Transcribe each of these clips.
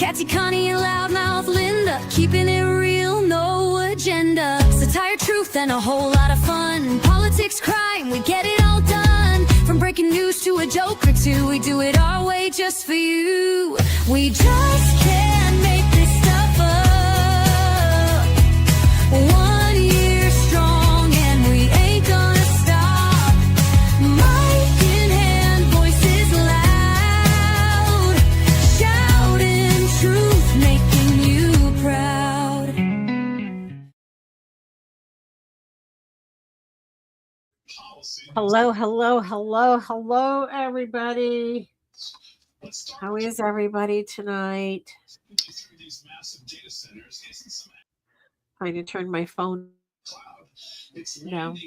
Katty Konnie Loudmouth Linda, keeping it real, no agenda. Satire, truth, and a whole lot of fun. Politics, crime, we get it all done. From breaking news to a joke or two, we do it our way just for you. We just can't make this stuff up. 1 year strong and we ain't gonna stop. Mic in hand, voices loud, shouting truth, making you proud. Hello, everybody. How is everybody tonight? Trying to turn my phone down.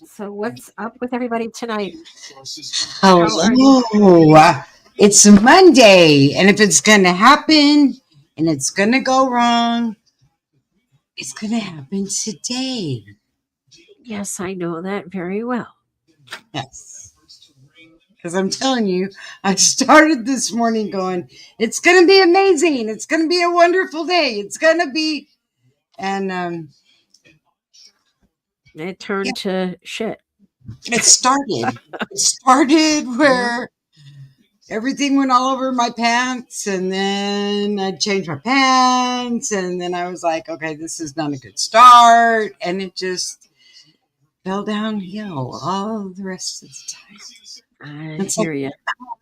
So what's up with everybody tonight? Hello. It's Monday, and if it's going to happen and it's going to go wrong, it's going to happen today. Yes, I know that very well. Yes. Because I'm telling you, I started this morning going, it's going to be amazing. It's going to be a wonderful day. It's going to be, and it turned to shit. It started where everything went all over my pants, and then I changed my pants, and then I was like, okay, this is not a good start, and it just fell downhill all the rest of the time. I hear you.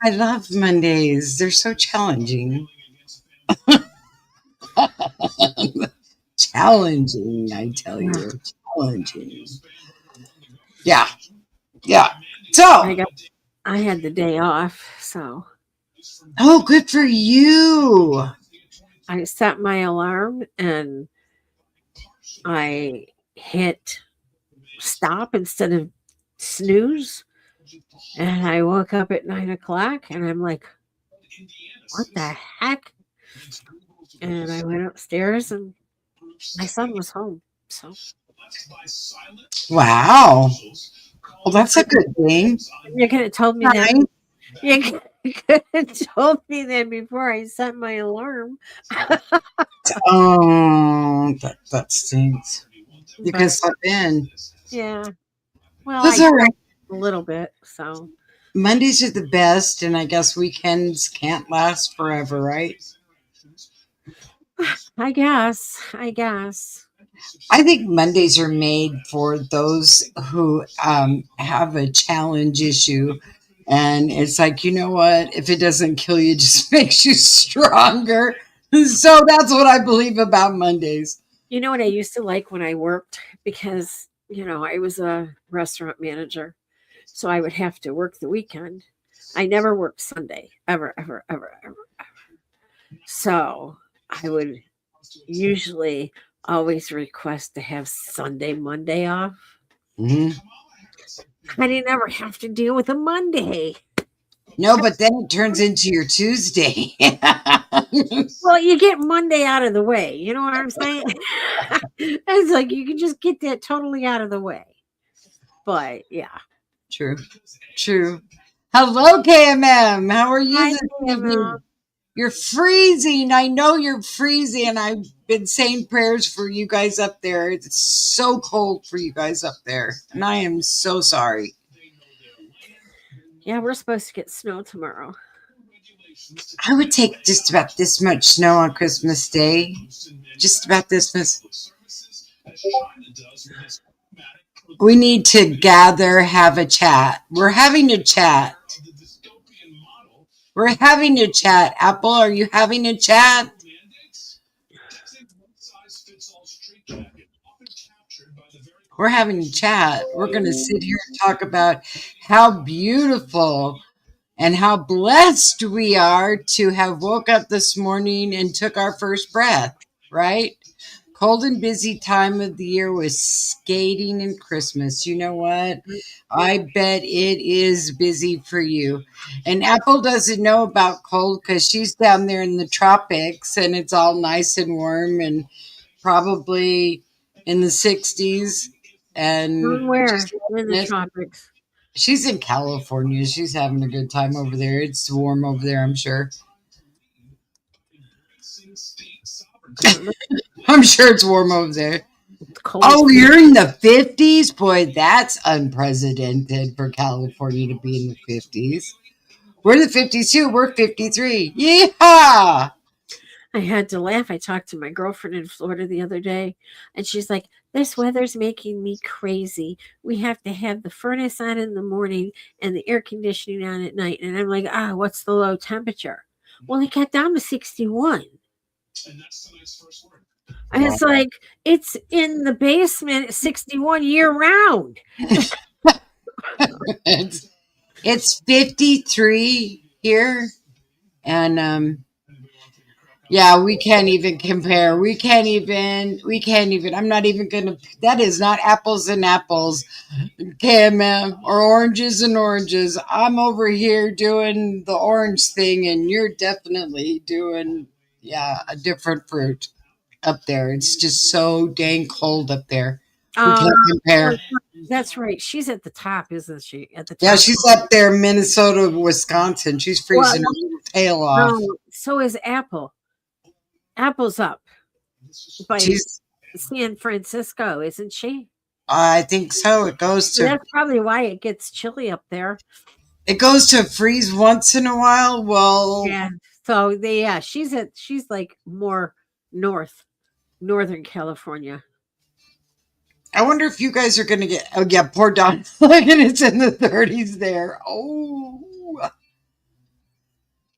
I love Mondays. They're so challenging. Challenging, I tell you. Challenging. Yeah. So I had the day off, so. Oh, good for you. I set my alarm and I hit stop instead of snooze. And I woke up at 9 o'clock and I'm like, what the heck? And I went upstairs and my son was home. So. Wow. Well, that's a good thing. You could have told me that. You could have told me that before I set my alarm. Oh, that stinks. You could step in. Yeah. Well, that's all right. A little bit. So Mondays are the best, and I guess weekends can't last forever, right? I guess. I think Mondays are made for those who have a challenge issue. And it's like, you know what? If it doesn't kill you, it just makes you stronger. So that's what I believe about Mondays. You know what I used to like when I worked? Because, I was a restaurant manager. So I would have to work the weekend. I never worked Sunday. Ever. So I would usually always request to have Sunday, Monday off. Mm-hmm. I didn't ever have to deal with a Monday. No, but then it turns into your Tuesday. Well, you get Monday out of the way. You know what I'm saying? It's like you can just get that totally out of the way. But yeah. True. Hello, KMM. How are you? Hi, KMM. You're freezing. I know you're freezing. I've been saying prayers for you guys up there. It's so cold for you guys up there. And I am so sorry. Yeah, we're supposed to get snow tomorrow. I would take just about this much snow on Christmas Day. Just about this much. We need to gather, have a chat. We're having a chat. Apple, are you having a chat? We're having a chat. We're going to sit here and talk about how beautiful and how blessed we are to have woke up this morning and took our first breath, right? Cold and busy time of the year with skating and Christmas. You know what? I bet it is busy for you. And Apple doesn't know about cold because she's down there in the tropics and it's all nice and warm and probably in the 60s. And where? In the tropics. She's in California. She's having a good time over there. It's warm over there, I'm sure. I don't know. I'm sure it's warm over there. It's cold. Oh, you're in the 50s? Boy, that's unprecedented for California to be in the 50s. We're the 50s too. We're 53. Yeehaw! I had to laugh. I talked to my girlfriend in Florida the other day, and she's like, "This weather's making me crazy. We have to have the furnace on in the morning and the air conditioning on at night." And I'm like, what's the low temperature? Well, it got down to 61. And it's like, it's in the basement at 61 year round. It's 53 here. And yeah, we can't even compare. We can't even. I'm not even gonna. That is not apples and apples, KMM, or oranges and oranges. I'm over here doing the orange thing, and you're definitely doing, yeah, a different fruit up there. It's just so dang cold up there. We can't compare. That's right. She's at the top, isn't she? At the top. Yeah, she's up there, Minnesota, Wisconsin. She's freezing her little tail off. No, so is Apple. Apple's up by She's, San Francisco, isn't she? I think so. It goes to That's probably why it gets chilly up there. freeze once in a while. Well, Yeah. So she's like more northern California. I wonder if you guys are going to get. Oh, yeah, poor Don. And it's in the 30s there. Oh,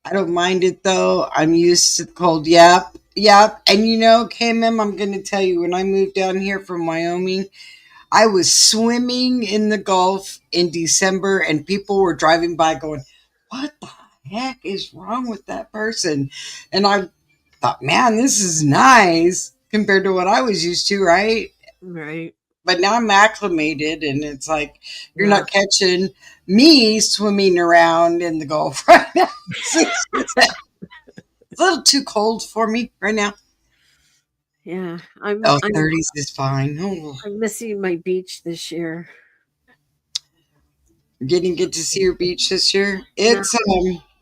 I don't mind it though. I'm used to the cold. Yep. And KMM, I'm going to tell you, when I moved down here from Wyoming, I was swimming in the Gulf in December, and people were driving by going, "What the heck is wrong with that person?" And I thought, man, this is nice compared to what I was used to, right? Right. But now I'm acclimated, and it's like you're Yeah. not catching me swimming around in the Gulf right now. It's a little too cold for me right now. Yeah. I'm 30s is fine. Oh, I'm missing my beach this year. getting to see your beach this year. It's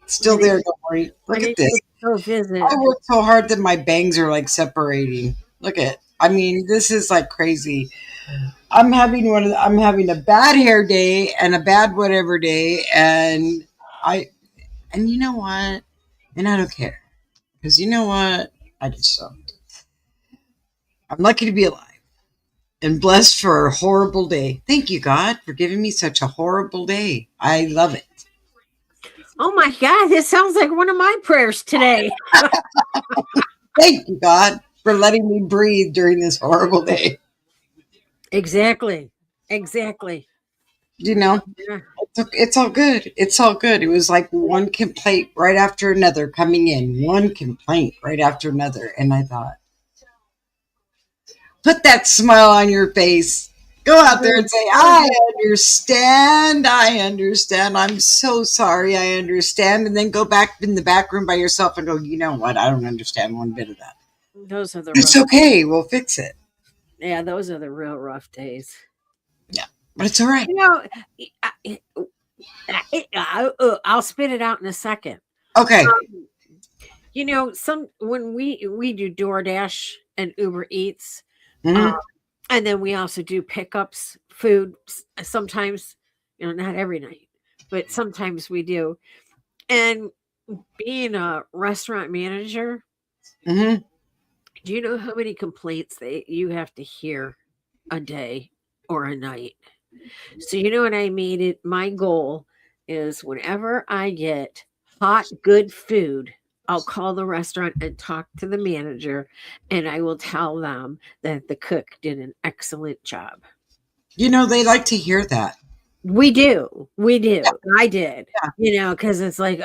still there. Don't worry. Look at this. Go visit. I worked so hard that my bangs are like separating. Look at. I mean, this is like crazy. I'm having a bad hair day and a bad whatever day, and you know what? And I don't care, because you know what? I just don't. I'm lucky to be alive and blessed for a horrible day. Thank you, God, for giving me such a horrible day. I love it. Oh my God, this sounds like one of my prayers today. Thank you, God, for letting me breathe during this horrible day. Exactly. Yeah. It's all good. It's all good. It was like one complaint right after another coming in, one complaint right after another. And I thought, put that smile on your face. Go out there and say, I understand. I'm so sorry. I understand. And then go back in the back room by yourself and go, you know what? I don't understand one bit of that. Those are the It's okay. We'll fix it. Yeah, those are the real rough days. Yeah, but it's all right. I'll spit it out in a second. Okay. When we do DoorDash and Uber Eats, Mhm. and then we also do pickups, food. Sometimes, not every night, but sometimes we do. And being a restaurant manager, Mhm. do you know how many complaints you have to hear a day or a night? So what I made it. My goal is whenever I get hot, good food, I'll call the restaurant and talk to the manager, and I will tell them that the cook did an excellent job. They like to hear that. We do. Yeah. I did. Yeah. Because it's like,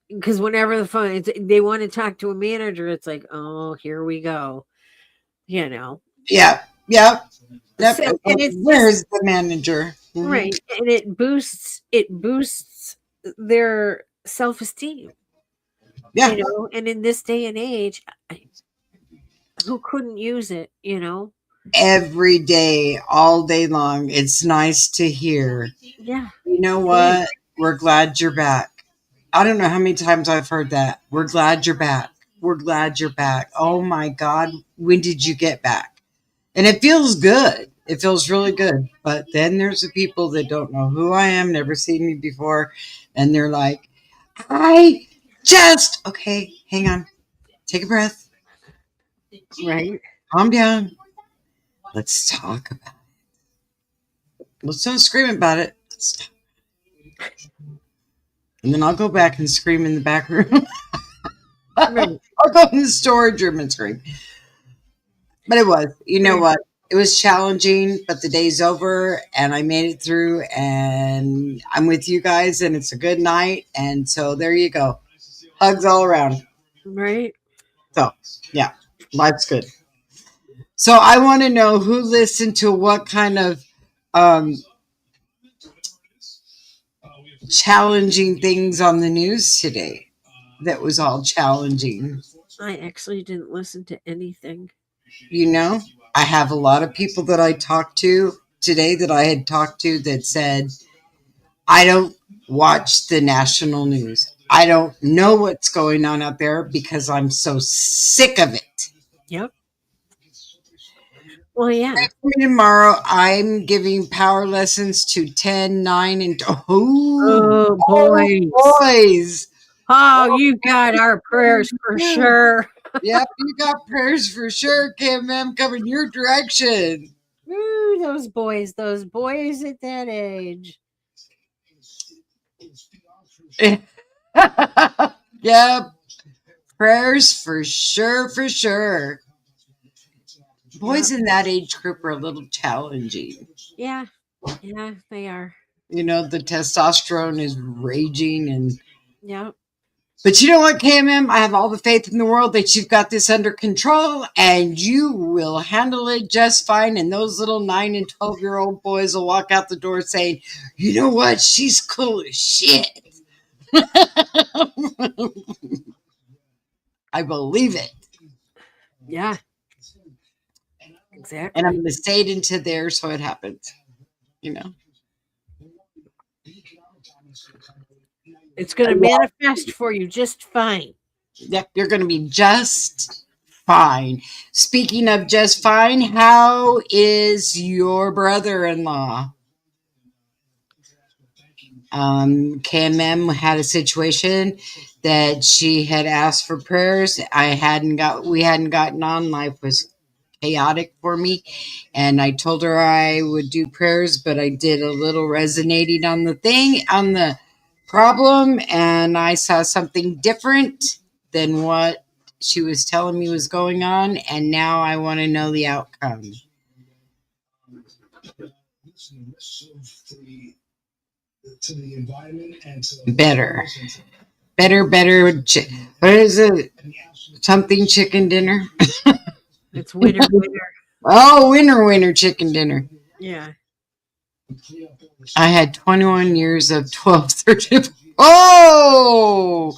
because whenever they want to talk to a manager, it's like, oh, here we go. Yeah. So, and where's the manager? Mhm. Right, and it boosts their self-esteem. Yeah. And in this day and age, who couldn't use it? every day, all day long. It's nice to hear. Yeah. You know It is. what? We're glad you're back. I don't know how many times I've heard that. We're glad you're back. We're glad you're back. Oh my God. When did you get back? And it feels good. It feels really good. But then there's the people that don't know who I am, never seen me before. And they're like, okay, hang on. Take a breath. Right. Calm down. Let's talk about it. Let's don't scream about it. And then I'll go back and scream in the back room. Right. I'll go in the storage room and scream. But it was, you know what? It was challenging, but the day's over and I made it through and I'm with you guys and it's a good night. And so there you go. Hugs all around. Right. So, yeah, life's good. So I want to know who listened to what kind of challenging things on the news today that was all challenging. I actually didn't listen to anything. You know, I have a lot of people that I talked to today that I had talked to that said, I don't watch the national news. I don't know what's going on out there because I'm so sick of it. Yep. Well, yeah. Tomorrow, I'm giving power lessons to 10, 9, and Oh, boys. boys. Oh, you got our prayers for sure. Yep, you got prayers for sure, Kim. I'm coming your direction. Ooh, those boys at that age. Yep, prayers for sure, for sure. Boys in that age group are a little challenging. Yeah. Yeah, they are. You know, the testosterone is raging and Yep. but you know what, KMM? I have all the faith in the world that you've got this under control and you will handle it just fine. And those little 9 and 12-year-old boys will walk out the door saying, you know what? She's cool as shit. I believe it. Yeah. Exactly. And I'm going to say it into there so it happens. You know? It's going to manifest for you just fine. Yep, you're going to be just fine. Speaking of just fine, how is your brother-in-law? KMM had a situation that she had asked for prayers. We hadn't gotten on. Life was chaotic for me. And I told her I would do prayers, but I did a little resonating on the problem, and I saw something different than what she was telling me was going on, and now I want to know the outcome. Better. What is it? Something chicken dinner? It's winter. Oh, winter chicken dinner. Yeah. I had 21 years of 12, 13. Oh,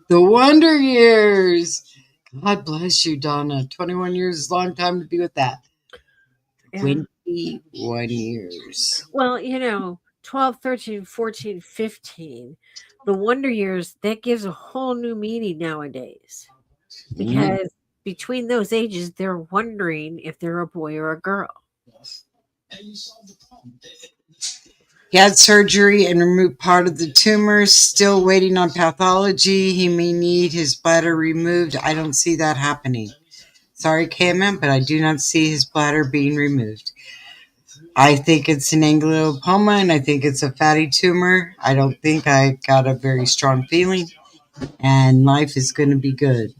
the wonder years. God bless you, Donna. 21 years is a long time to be with that. Yeah. 21 years. Well, 12, 13, 14, 15, the wonder years, that gives a whole new meaning nowadays. Because between those ages, they're wondering if they're a boy or a girl. He had surgery and removed part of the tumor, still waiting on pathology. He may need his bladder removed. I don't see that happening. Sorry, KMM, but I do not see his bladder being removed. I think it's an angiopoma and I think it's a fatty tumor. I don't think I got a very strong feeling, and life is going to be good.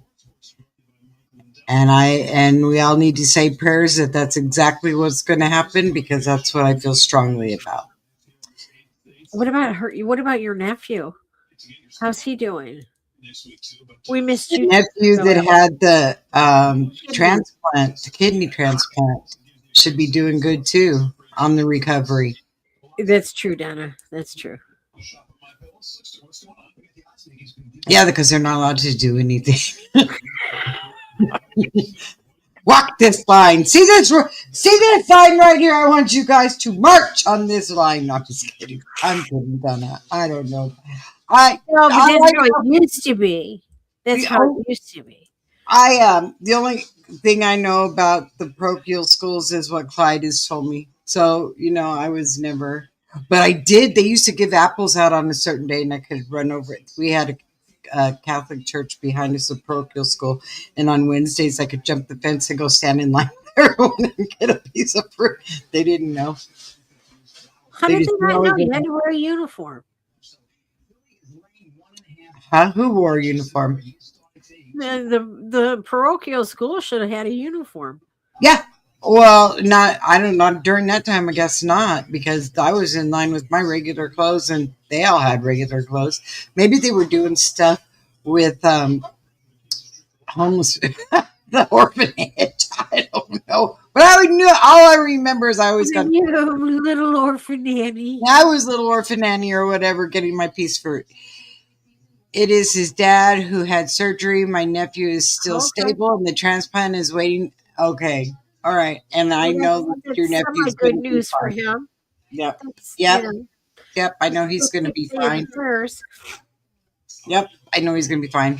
And we all need to say prayers that that's exactly what's going to happen, because that's what I feel strongly about. What about her? What about your nephew? How's he doing? We missed The you. nephew that had the transplant, the kidney transplant, should be doing good too on the recovery. That's true, Donna. That's true. Yeah, because they're not allowed to do anything. Walk this line. See this line right here. I want you guys to march on this line. No, I'm just kidding. I'm kidding, Donna. I don't know. No, but I that's like how it used to be. That's the how it used to be. the only thing I know about the parochial schools is what Clyde has told me. So, I was never, but I did. They used to give apples out on a certain day and I could run over it. We had a Catholic church behind us, a parochial school. And on Wednesdays, I could jump the fence and go stand in line with everyone and get a piece of fruit. They didn't know. How They did just they not know know? it. You had to wear a uniform. Huh? Who wore a uniform? The parochial school should have had a uniform. Yeah. Well, I don't know. During that time, I guess not, because I was in line with my regular clothes and they all had regular clothes. Maybe they were doing stuff with homeless, the orphanage. I don't know. But all I remember is I always got, You little orphan nanny. I was little orphan Annie or whatever, getting my piece of fruit. It is his dad who had surgery. My nephew is still Okay. stable and the transplant is waiting. Okay. All right. And I know that your That's semi nephew's good going to be news for fine. him. Yep. That's, Yep. Yep. I know he's we'll going to keep be saying fine. the prayers. Yep. I know he's going to be fine.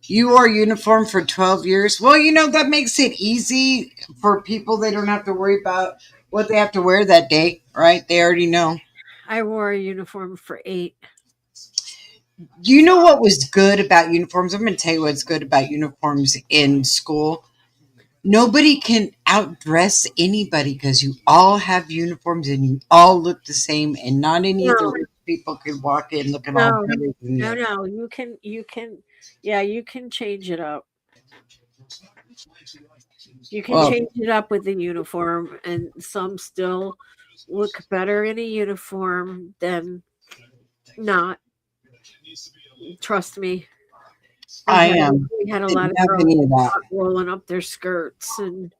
You wore uniform for 12 years. Well, that makes it easy for people. They don't have to worry about what they have to wear that day, right? They already know. I wore a uniform for 8. You know what was good about uniforms? I'm going to tell you what's good about uniforms in school. Nobody can outdress anybody because you all have uniforms and you all look the same, and not any of the No, rich people could walk in looking all no, better than no, you. no. You can change it up. You can Well, change it up with the uniform, and some still look better in a uniform than not. Trust me. We I had we had a lot didn't of have girls any of that. rolling up their skirts, and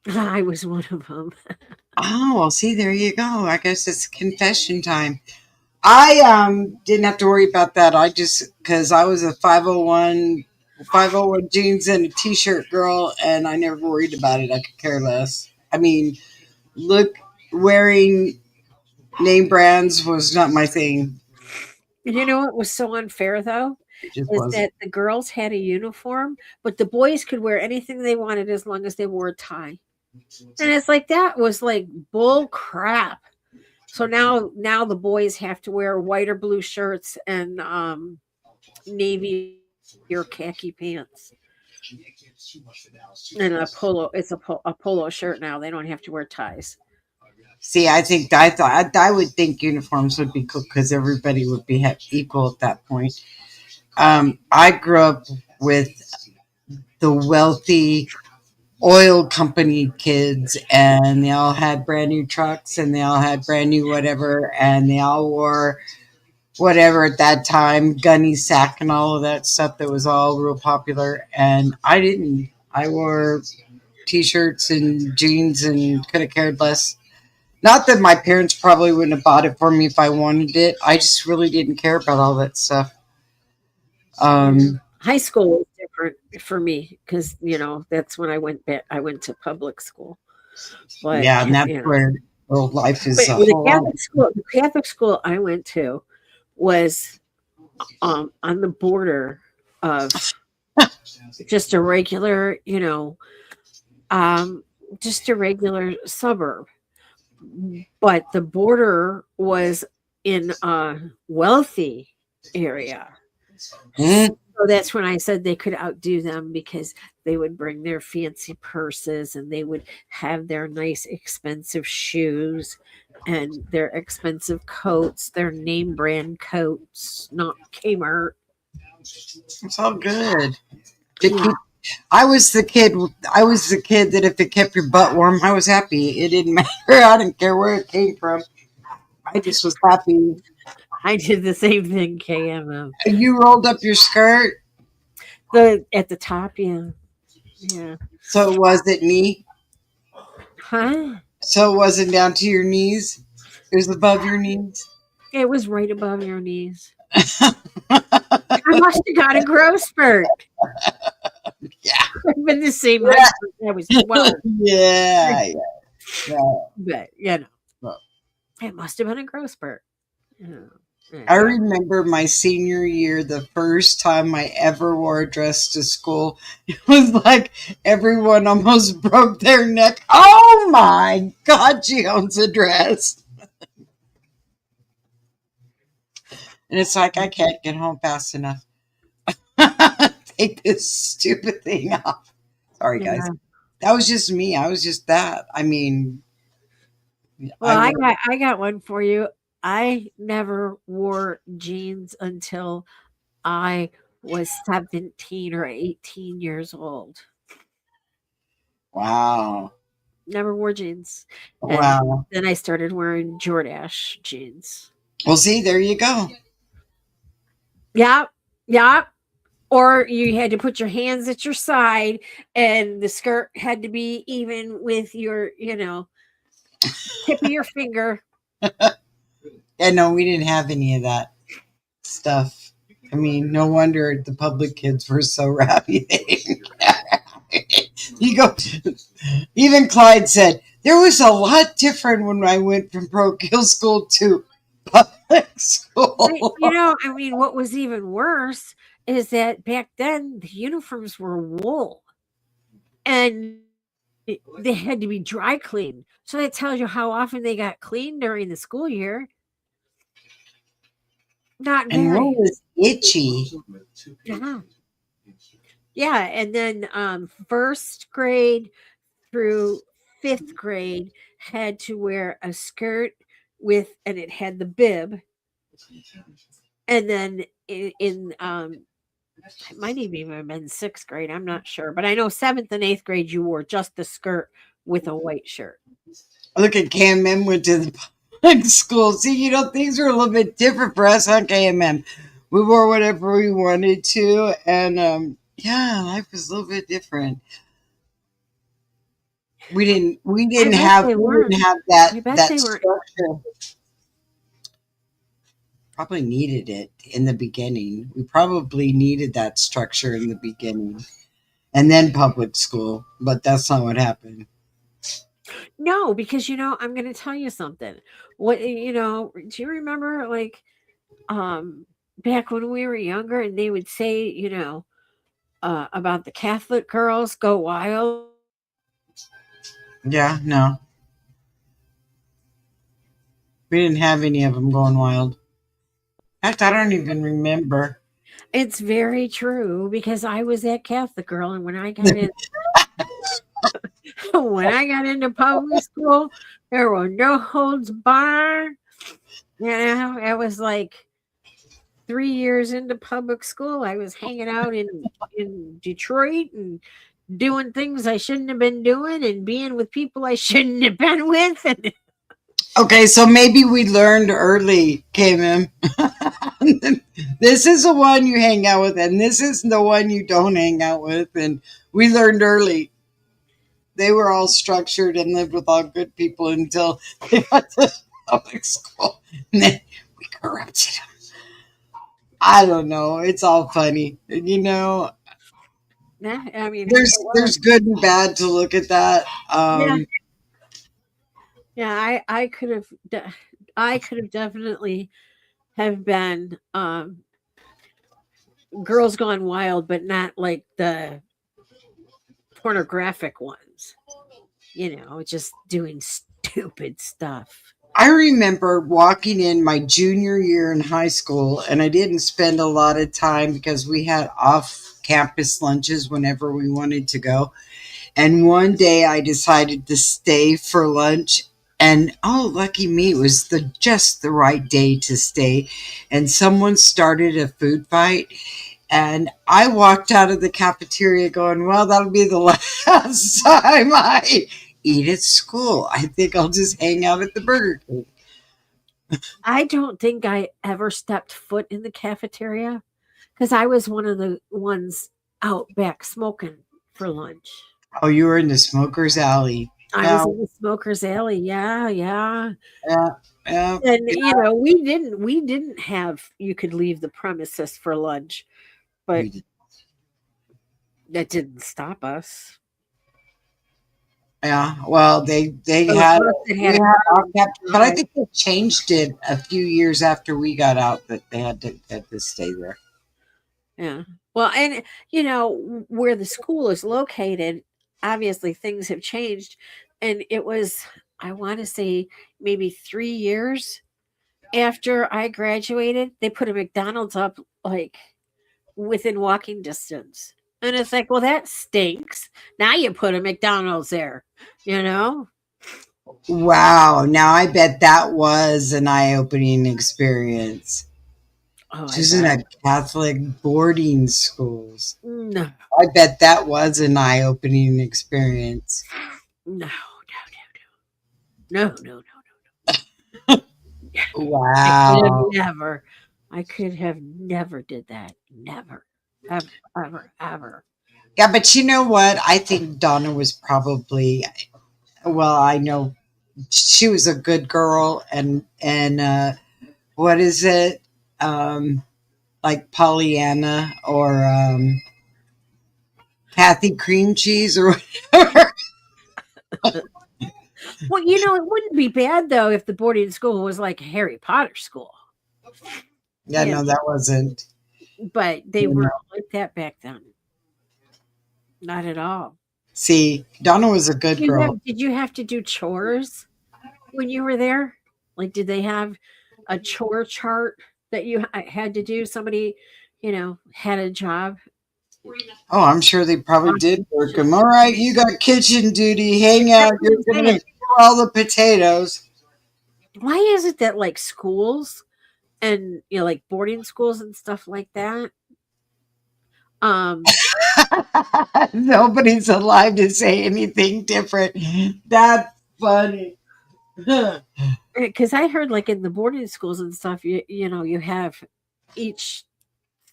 I was one of them. Oh, well, see, there you go. I guess it's confession time. I didn't have to worry about that. I just because I was a 501 jeans and a t-shirt girl, and I never worried about it. I could care less. I mean, look, wearing name brands was not my thing. You know what was so unfair though? It just Is wasn't. that the girls had a uniform, but the boys could wear anything they wanted as long as they wore a tie. And it's like that was like bull crap. So now the boys have to wear white or blue shirts and navy or khaki pants and a polo. It's a polo shirt now. They don't have to wear ties. See, I would think uniforms would be cool because everybody would be equal at that point. I grew up with the wealthy oil company kids, and they all had brand new trucks, and they all had brand new whatever, and they all wore whatever at that time, gunny sack and all of that stuff that was all real popular. And I didn't. I wore t-shirts and jeans and could have cared less. Not that my parents probably wouldn't have bought it for me if I wanted it. I just really didn't care about all that stuff. Yeah. Um, High school was different for me because that's when I went back. I went to public school, but yeah, and that's where life but is a the whole lot. Catholic school I went to was on the border of just a regular, just a regular suburb. But the border was in a wealthy area. Mhm. So that's when I said they could outdo them because they would bring their fancy purses and they would have their nice expensive shoes and their expensive coats, their name brand coats, not Kmart. It's all good. To Yeah. keep, I was the kid. I was the kid that if it kept your butt warm, I was happy. It didn't matter. I didn't care where it came from. I just was happy. I did the same thing, KMM. You rolled up your skirt, The at the top, yeah. Yeah. so it wasn't knee. Huh? So it wasn't down to your knees. It was above your knees. It was right above your knees. I must have got a growth spurt. Yeah. I've been the same height since I was 12. Yeah. But, Well, it must have been a growth spurt. Yeah. I Yeah. remember my senior year, the first time I ever wore a dress to school. It was like everyone almost broke their neck. Oh my God, she owns a dress. And it's like, I can't get home fast enough. Take this stupid thing off. Sorry, guys. Yeah. That was just me. I was just that. I mean, Well, I got one for you. I never wore jeans until I was 17 or 18 years old. wow. Never wore jeans. And Wow. then I started wearing Jordache jeans. Well, see, there you go. Yeah. Yeah. Or you had to put your hands at your side and the skirt had to be even with your, tip of your finger. Yeah, no, we didn't have any of that stuff. I mean, no wonder the public kids were so rowdy. You go. Even Clyde said there was a lot different when I went from parochial school to public school. I mean, what was even worse is that back then the uniforms were wool and they had to be dry cleaned. So that tells you how often they got cleaned during the school year. Not And very. what was itchy? Yeah. Yeah. And then first grade through fifth grade had to wear a skirt and it had the bib. And then in it might even have been sixth grade. I'm not sure, but I know seventh and eighth grade you wore just the skirt with a white shirt. Look at KMM went to the public school. See, things were a little bit different for us on KMM. We wore whatever we wanted to, and yeah, life was a little bit different. We didn't have that structure. Probably needed it in the beginning. We probably needed that structure in the beginning, and then public school. But that's not what happened. No, because I'm going to tell you something. What do you remember back when we were younger and they would say, about the Catholic girls go wild? Yeah, no. We didn't have any of them going wild. In fact, I don't even remember. It's very true because I was that Catholic girl, and when I got into public school, there were no holds barred. It was like 3 years into public school. I was hanging out in Detroit and doing things I shouldn't have been doing and being with people I shouldn't have been with. Okay, so maybe we learned early, KMM. This is the one you hang out with, and this is the one you don't hang out with. And we learned early. They were all structured and lived with all good people until they got to public school. And then we corrupted them. I don't know. It's all funny. Yeah, I mean, there's good and bad to look at that. Yeah, I could have definitely have been Girls Gone Wild, but not like the pornographic ones. Just doing stupid stuff. I remember walking in my junior year in high school, and I didn't spend a lot of time because we had off-campus lunches whenever we wanted to go. And one day I decided to stay for lunch. And oh, lucky me, it was just the right day to stay. And someone started a food fight. And I walked out of the cafeteria going, well, that'll be the last time I eat at school. I think I'll just hang out at the Burger King. I don't think I ever stepped foot in the cafeteria because I was one of the ones out back smoking for lunch. Oh, you were in the smoker's alley. I was in the smoker's alley. Yeah. Yeah. And we didn't have you could leave the premises for lunch. but that didn't stop us. Yeah, well, they Those had of us that we had a had car, our cap, but I drive. think they changed it a few years after we got out that they had to stay there. Yeah. Well, and you know where the school is located, obviously things have changed, and it was I want to say maybe 3 years after I graduated, they put a McDonald's up like within walking distance. And it's like, well, that stinks. Now you put a McDonald's there, you know? Wow, now I bet that was an eye-opening experience. Oh, I She's in bet. a Catholic boarding schools. No, I bet that was an eye-opening experience. no, no, no, no, no. I could have Wow. never, I could have never did that. Never, ever, ever, ever. Yeah, but you know what? I think Donna was probably, well, I know she was a good girl, and what is it? Um, like Pollyanna or Kathy Cream Cheese or whatever. Well, you know, it wouldn't be bad though if the boarding school was like a Harry Potter school. Yeah, Yeah, no, that wasn't. but they You know. weren't like that back then. Not at all. See, Donna was a good girl. Did you have to do chores when you were there? Like, did they have a chore chart that you had to do? Somebody, had a job. Oh, I'm sure they probably did Washing work dishes. him. All right, you got kitchen duty. Hang That's out. what You're I'm gonna saying. peel all the potatoes. Why is it that like schools and like boarding schools and stuff like that? Um, Nobody's alive to say anything different. That's funny. because I heard like in the boarding schools and stuff, you have each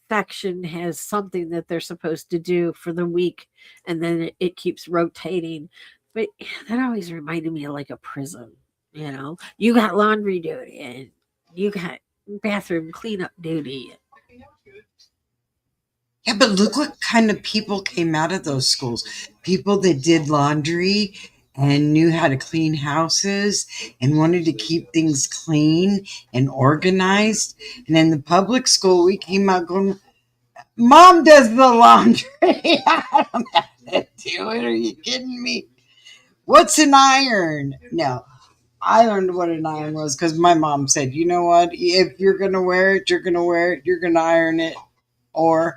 section has something that they're supposed to do for the week, and then it keeps rotating. But that always reminded me of like a prison. You got laundry duty and you got bathroom cleanup duty. Yeah, but look what kind of people came out of those schools. People that did laundry and knew how to clean houses and wanted to keep things clean and organized. And in the public school, we came out going, Mom does the laundry. I don't have to do it. Are you kidding me? What's an iron? No, I learned what an iron was because my mom said, you know what? If you're going to wear it, you're going to wear it. You're going to iron it. Or,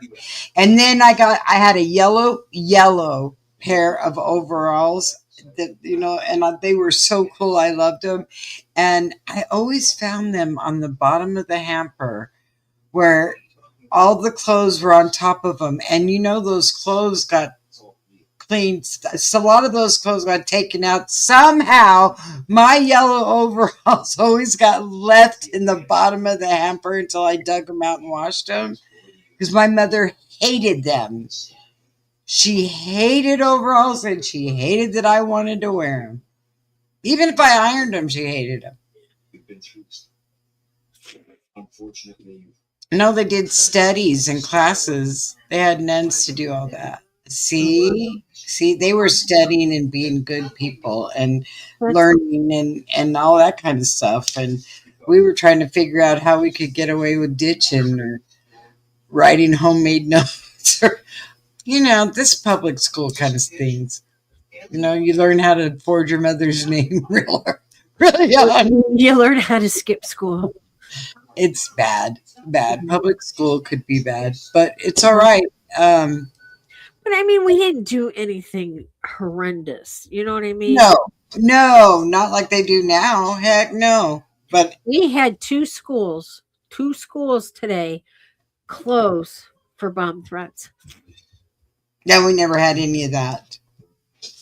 and then I had a yellow pair of overalls that, they were so cool. I loved them. And I always found them on the bottom of the hamper where all the clothes were on top of them. And those clothes got cleaned. So a lot of those clothes got taken out. Somehow my yellow overalls always got left in the bottom of the hamper until I dug them out and washed them because my mother hated them. She hated overalls and she hated that I wanted to wear them. Even if I ironed them, she hated them. No, they did studies and classes. They had nuns to do all that. See, they were studying and being good people and That's learning and all that kind of stuff. And we were trying to figure out how we could get away with ditching or writing homemade notes or, this public school kind of things. You learn how to forge your mother's name really young. you learn how to skip school. It's bad. Public school could be bad, but it's all right. Um, But I mean, we didn't do anything horrendous. You know what I mean? no, not like they do now. Heck no. But We had two schools today close for bomb threats. no, we never had any of that.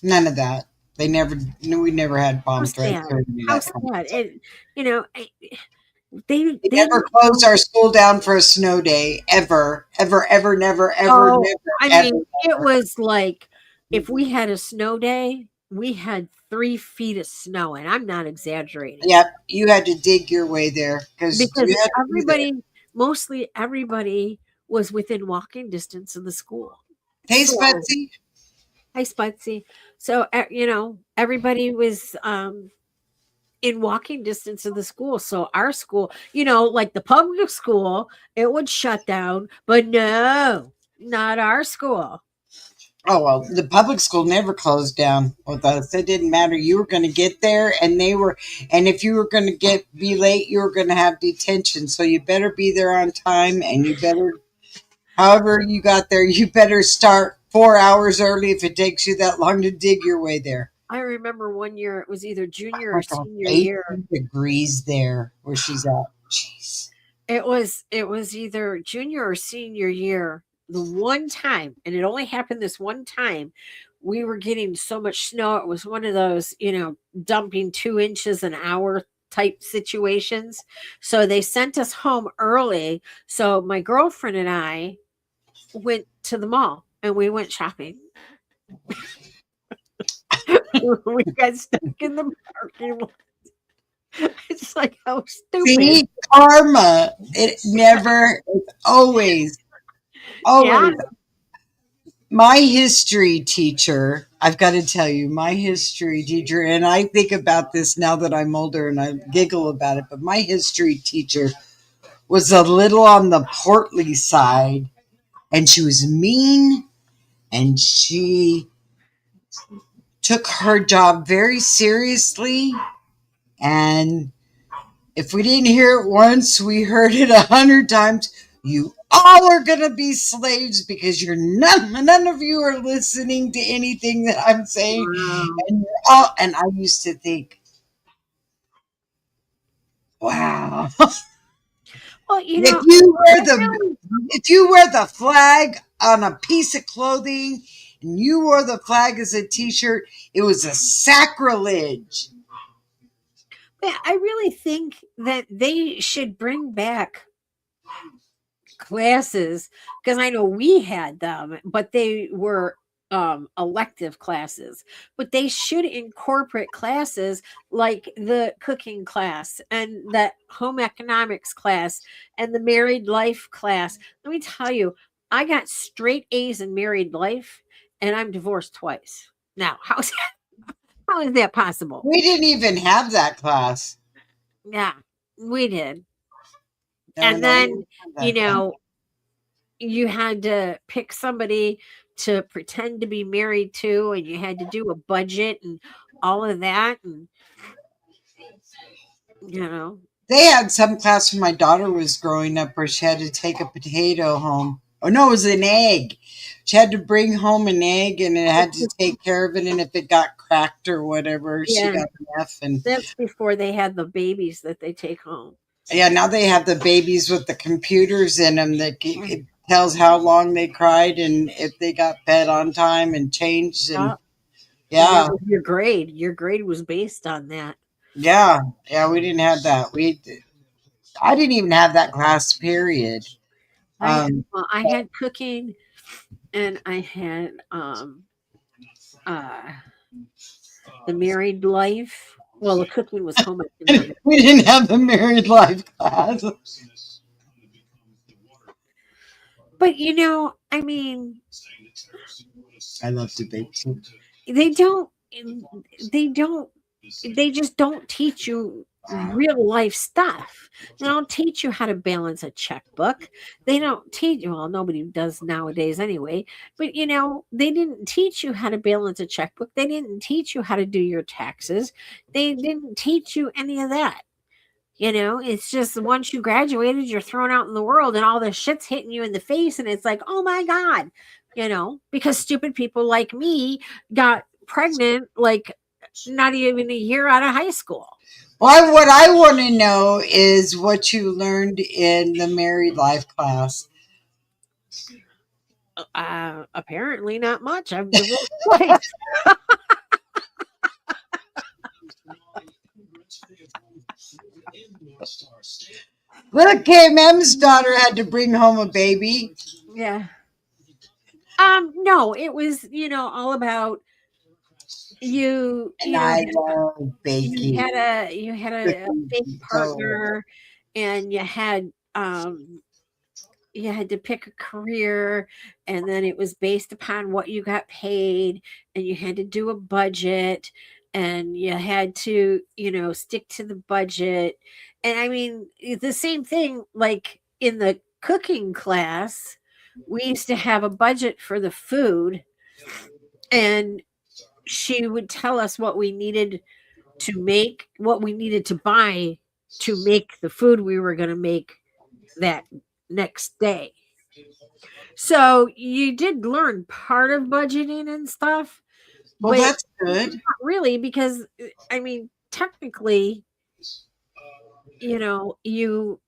None of that. We never had How bomb threats sad! or any of How that kind of sad! stuff. They They they never closed our school down for a snow day, ever, ever, ever, never, ever, oh, never, I ever, mean, it ever. was like if we had a snow day, we had 3 feet of snow, and I'm not exaggerating Yep, you had to dig your way there because because you had to be there. mostly everybody was within walking distance of the school. Hey, So, Spudsy. hi, Spudsy. So, everybody was in walking distance of the school. So, our school, like the public school, it would shut down, but no, not our school. Oh, well, the public school never closed down with us. It didn't matter. You were going to get there, and if you were going to be late, you were going to have detention. So you better be there on time, and you better, however you got there, you better start 4 hours early if it takes you that long to dig your way there. I remember one year it was either junior Oh or my God, senior year. 80 degrees there where she's at. Jeez. It was either junior or senior year. The one time, and it only happened this one time, we were getting so much snow. It was one of those, dumping 2 inches an hour type situations. So they sent us home early. So my girlfriend and I went to the mall and we went shopping. We got stuck in the parking lot. It's like, how stupid. See, karma. It's Yeah. always. My history teacher, I've got to tell you, my history teacher, and I think about this now that I'm older and I giggle about it, but my history teacher was a little on the portly side, and she was mean, and she took her job very seriously. And if we didn't hear it once, we heard it 100 times. You all are going to be slaves because none of you are listening to anything that I'm saying. Wow. And I used to think, wow. Well, If you wear I the really if you wear the flag on a piece of clothing and you wore the flag as a t-shirt, it was a sacrilege. Yeah, I really think that they should bring back classes because I know we had them, but they were elective classes. But they should incorporate classes like the cooking class and the home economics class and the married life class. Let me tell you, I got straight A's in married life and I'm divorced twice. Now, how is that possible? We didn't even have that class. Yeah, we did. No, And no, we then, didn't have you that class. know, you had to pick somebody to pretend to be married to, and you had to do a budget and all of that. And, you know, They had some class when my daughter was growing up where she had to take a potato home. Oh no, it was an egg. She had to bring home an egg and it had to take care of it. And if it got cracked or whatever, she yeah, got an F. And that's before they had the babies that they take home. yeah, now they have the babies with the computers in them that Mm. it tells how long they cried and if they got fed on time and changed. Yeah. And And that yeah, was your grade. Your grade was based on that. yeah, we didn't have that. I didn't even have that class. Period. Um, I had cooking and I had uh the married life. Well, the cooking was home economics. we didn't have the married life class. But I mean, I love debate too. they don't they don't they just don't teach you real life stuff. They don't teach you how to balance a checkbook. They don't teach you, well, nobody does nowadays anyway, but they didn't teach you how to balance a checkbook. They didn't teach you how to do your taxes. They didn't teach you any of that. It's just once you graduated, you're thrown out in the world and all this shit's hitting you in the face. And it's like, oh my God, because stupid people like me got pregnant like not even a year out of high school. Well, what I want to know is what you learned in the married life class. Apparently not much. I'm divorced twice. Look, KMM's daughter had to bring home a baby. Yeah. No, it was, all about you, And I love you baking. had a fake So, partner and you had you had to pick a career, and then it was based upon what you got paid, and you had to do a budget, and you had to, stick to the budget. And I mean, the same thing like in the cooking class, we used to have a budget for the food, and she would tell us what we needed to make, what we needed to buy to make the food we were going to make that next day. So you did learn part of budgeting and stuff, Well, but that's good. not really, because I mean, technically, you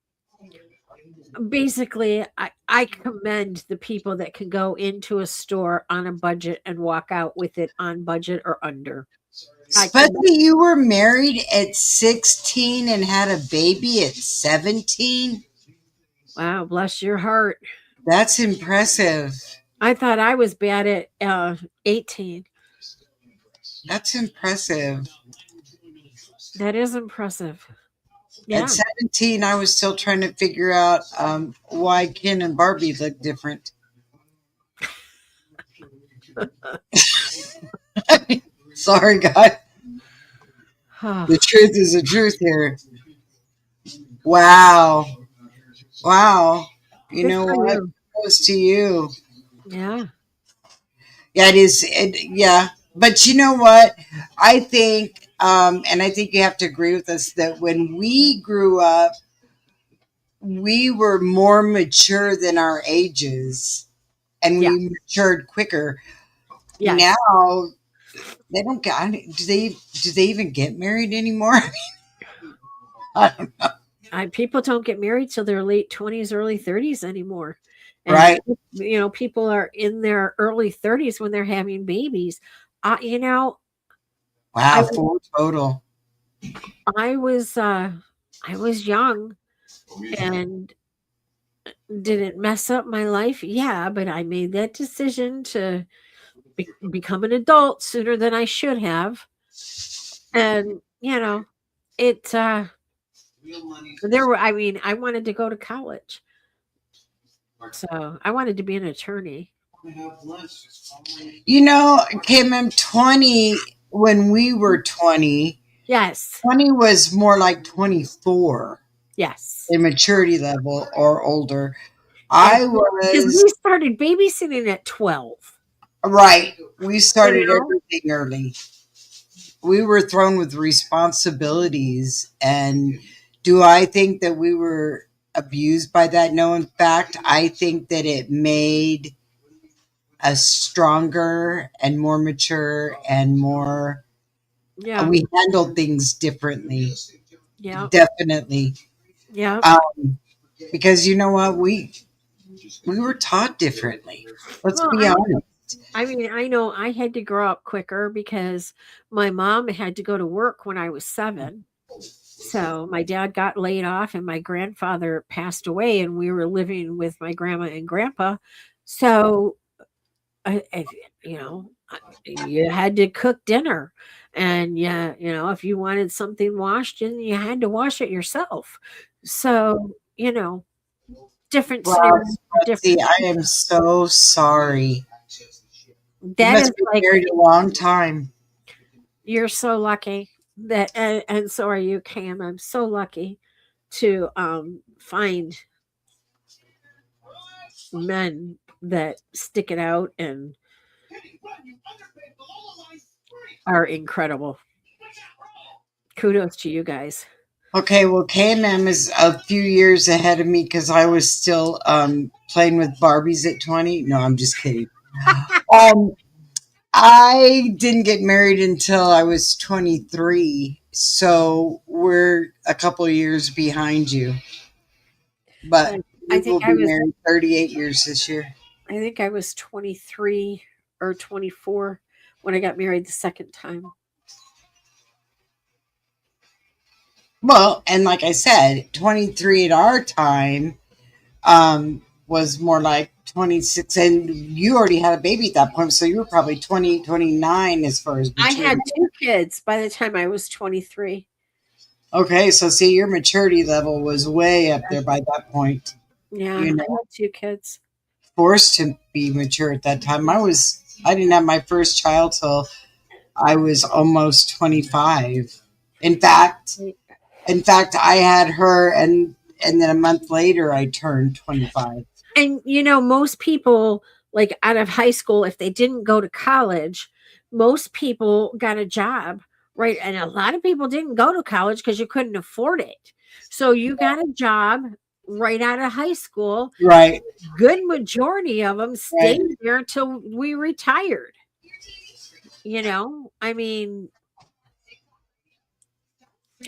basically, I commend the people that can go into a store on a budget and walk out with it on budget or under. I commend. Especially you were married at 16 and had a baby at 17. Wow, bless your heart. That's impressive. I thought I was bad at 18. That's impressive. That is impressive. Yeah. At 17, I was still trying to figure out why Ken and Barbie look different. Sorry, God. The truth is the truth here. Wow. Wow. You Good know for what? you. Goes to you. Yeah. Yeah, it is. Yeah. But you know what? I think, and I think you have to agree with us, that when we grew up, we were more mature than our ages, and Yeah. we matured quicker. Yes. Now they don't get. Do they even get married anymore? I don't know. People don't get married till their late 20s, early 30s anymore. And, Right. People are in their early 30s when they're having babies. You know, Wow, I, full total. I was young and didn't mess up my life. Yeah, but I made that decision to become an adult sooner than I should have. And, it, I wanted to go to college. So I wanted to be an attorney. You know, Kim, I'm 20. When we were 20, Yes. 20 was more like 24 Yes. in maturity level or older. Because was we started babysitting at 12. right. We started You know? everything early. We were thrown with responsibilities. And do I think that we were abused by that? No, in fact, I think that it made us stronger and more mature and more. Yeah. We handled things differently. Yeah. Definitely. Yeah. Because you know what? We were taught differently. Let's be honest. I mean, I know I had to grow up quicker because my mom had to go to work when I was 7. So my dad got laid off and my grandfather passed away, and we were living with my grandma and grandpa. So, you had to cook dinner, and if you wanted something washed, and you had to wash it yourself. So, different scenarios. Betsy, I am so sorry. That you must is be like married a long time. You're so lucky that, and so are you, Cam. I'm so lucky to find men that stick it out and are incredible. Kudos to you guys. Okay, well, KMM is a few years ahead of me because I was still playing with Barbies at 20. No, I'm just kidding. I didn't get married until I was 23, so we're a couple of years behind you. But we will be married 38 years this year. I think I was 23 or 24 when I got married the second time. Well, and like I said, 23 at our time was more like 26, and you already had a baby at that point, so you were probably 20, 29 as far as maturity. I had 2 kids by the time I was 23. Okay, so see, your maturity level was way up there by that point. Yeah, you I know, had two kids. forced to be mature at that time. I didn't have my first child till I was almost 25. In fact, in fact, I had her, and then a month later, I turned 25. And most people, like out of high school, if they didn't go to college, most people got a job, right? And a lot of people didn't go to college because you couldn't afford it. So you got a job right out of high school. Right, Good majority of them right. stayed there until we retired. I mean,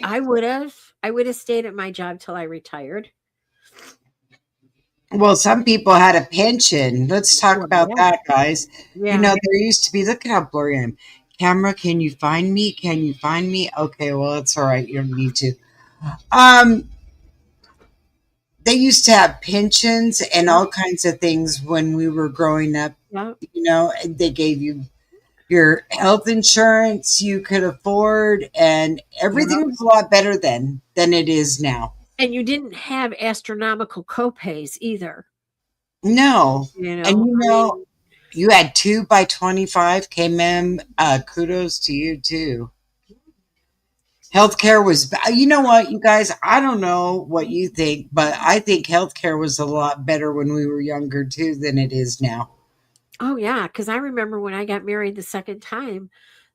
I would have stayed at my job till I retired. Well, some people had a pension. Let's talk Well, about yeah, that, guys. You yeah, know, there used to be, look at how blurry I am. Camera, can you find me? Can you find me? Okay, well, it's all right. You don't need to. Um, they used to have pensions and yeah, all kinds of things when we were growing up. yeah, You know, and they gave you your health insurance you could afford, and yeah. everything was a lot better then than it is now. And you didn't have astronomical copays either. No. And you I know, mean, you had 2 by 25 came in. Kudos to you too. Healthcare was, you know what, you guys, I don't know what you think, but I think healthcare was a lot better when we were younger too than it is now. oh yeah, because I remember when I got married the second time,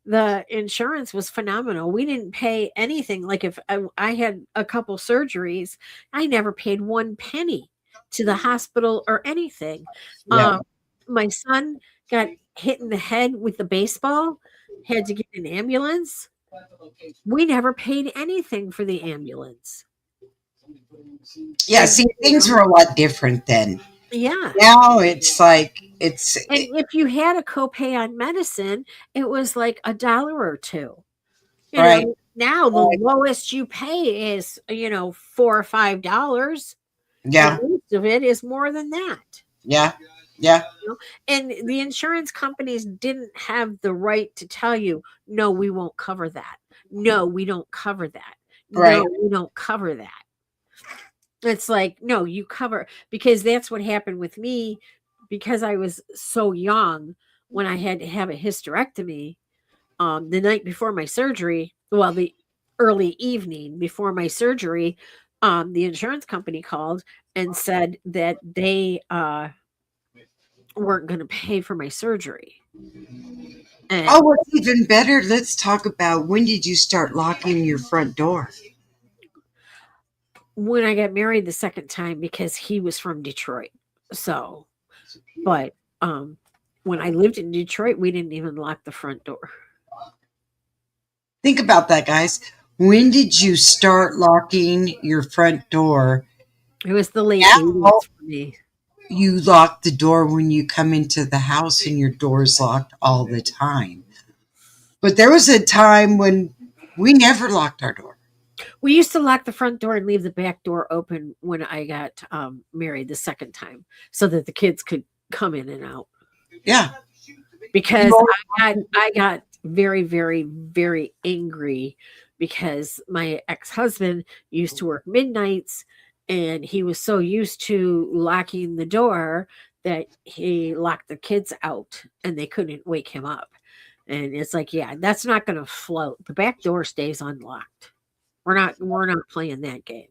the insurance was phenomenal. We didn't pay anything. Like if I had a couple surgeries, I never paid one penny to the hospital or anything. Yeah. Um, my son got hit in the head with the baseball, had to get an ambulance. We never paid anything for the ambulance. Yeah. And See, things were a lot different then. yeah. Now it's like, it's, And if you had a copay on medicine, it was like a dollar or two. right. Now the Right. lowest you pay is, $4 or $5. The Yeah. least of it is more than that. Yeah. Yeah. And the insurance companies didn't have the right to tell you, no, we won't cover that. No, we don't cover that. No, Right. we don't cover that. It's like, no, you cover, because that's what happened with me because I was so young when I had to have a hysterectomy. The night before my surgery, well, the early evening before my surgery, the insurance company called and said that they weren't going to pay for my surgery. Oh, And what's even better? Let's talk about, when did you start locking your front door? when I got married the second time, because he was from Detroit. So, but when I lived in Detroit, we didn't even lock the front door. Think about that, guys. When did you start locking your front door? It was the late Now 80s for me. you lock the door when you come into the house and your door's locked all the time. But there was a time when we never locked our door. We used to lock the front door and leave the back door open when I got married the second time so that the kids could come in and out. Yeah. Because I got very, very, very angry because my ex-husband used to work midnights and he was so used to locking the door that he locked the kids out and they couldn't wake him up. And it's like, yeah, that's not going to float. The back door stays unlocked. We're not playing that game.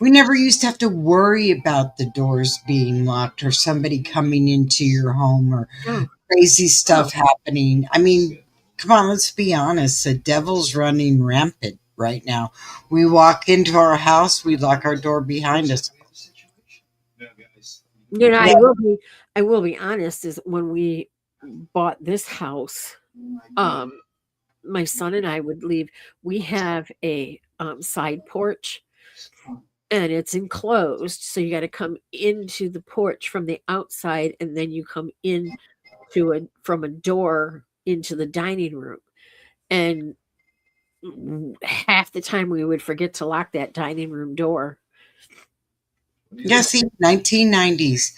We never used to have to worry about the doors being locked or somebody coming into your home or No, crazy no. stuff happening. I mean, come on, let's be honest. The devil's running rampant right now. We walk into our house, we lock our door behind us. Yeah. I will be honest, is when we bought this house, um my son and I would leave. We have a side porch and it's enclosed. So you got to come into the porch from the outside and then you come in from a door into the dining room. And half the time we would forget to lock that dining room door. Yeah, see, 1990s.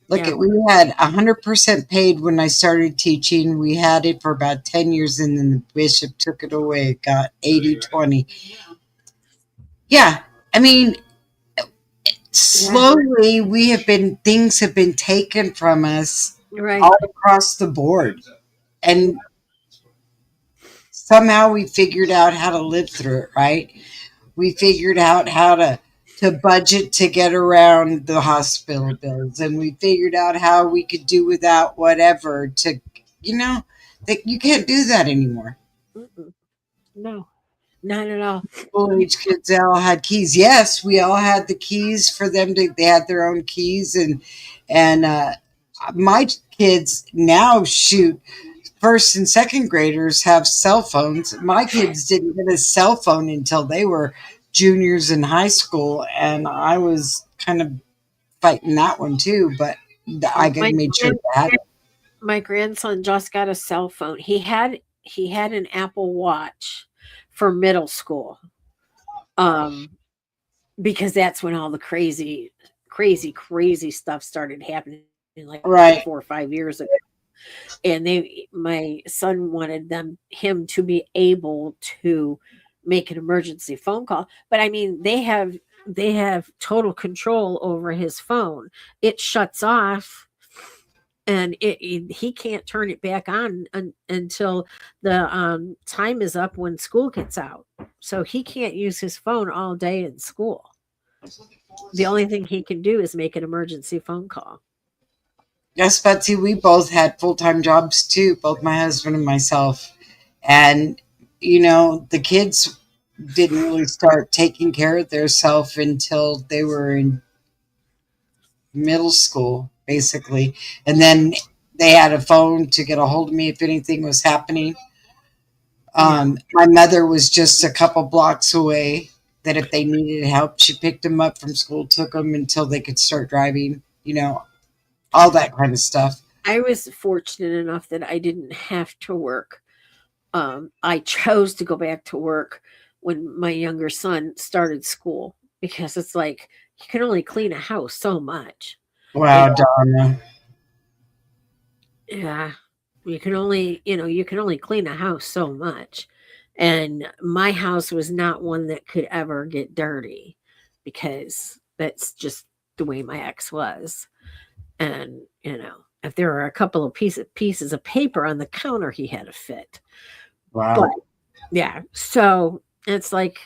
Look Yeah. at, we had 100% paid when I started teaching. We had it for about 10 years and then the bishop took it away. It got 80-20. Yeah, I mean, Yeah. slowly things have been taken from us Right. all across the board. And somehow we figured out how to live through it, right? We figured out how to budget to get around the hospital bills, and we figured out how we could do without whatever to, you know, that you can't do that anymore. Mm-mm. No, not at all. School age kids all had keys. Yes, we all had the keys for them to. They had their own keys, and my kids now shoot. First and second graders have cell phones. My kids didn't get a cell phone until they were juniors in high school, and I was kind of fighting that one too. But I My made sure grand- they had it. my grandson just got a cell phone. He had an Apple Watch for middle school. Um, because that's when all the crazy stuff started happening like Right, 4 or 5 years ago. And my son wanted him to be able to make an emergency phone call. But I mean, they have total control over his phone. It shuts off and he can't turn it back on until the time is up when school gets out. So he can't use his phone all day in school. The only thing he can do is make an emergency phone call. yes, Betsy. We both had full time jobs too, both my husband and myself, and the kids didn't really start taking care of themselves until they were in middle school, basically. And then they had a phone to get a hold of me if anything was happening. Yeah. My mother was just a couple blocks away. That if they needed help, she picked them up from school, took them until they could start driving. All that kind of stuff. I was fortunate enough that I didn't have to work. I chose to go back to work when my younger son started school because it's like you can only clean a house so much. You Wow, know, Donna. yeah, you can only clean a house so much. And my house was not one that could ever get dirty because that's just the way my ex was. And if there were a couple of pieces of paper on the counter, he had a fit. But Wow. yeah, so it's like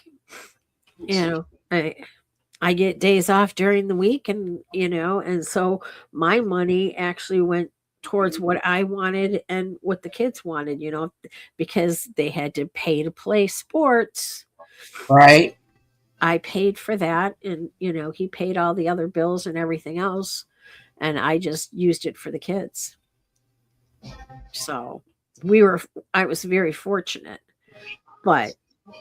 you know, I get days off during the week, and so my money actually went towards what I wanted and what the kids wanted, because they had to pay to play sports. Right. I paid for that, and he paid all the other bills and everything else, and I just used it for the kids. So we were I was very fortunate, but